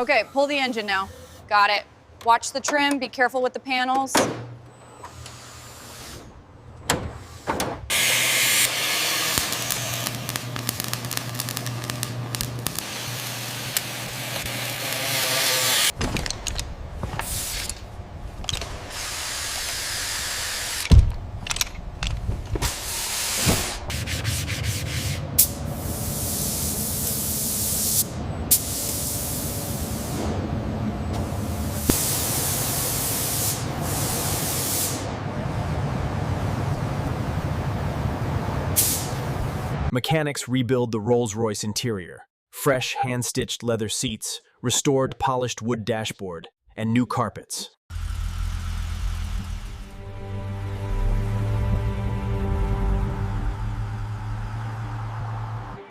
Okay, pull the engine now. Got it. Watch the trim, be careful with the panels. Mechanics rebuild the Rolls-Royce interior. Fresh, hand-stitched leather seats, restored polished wood dashboard, and new carpets.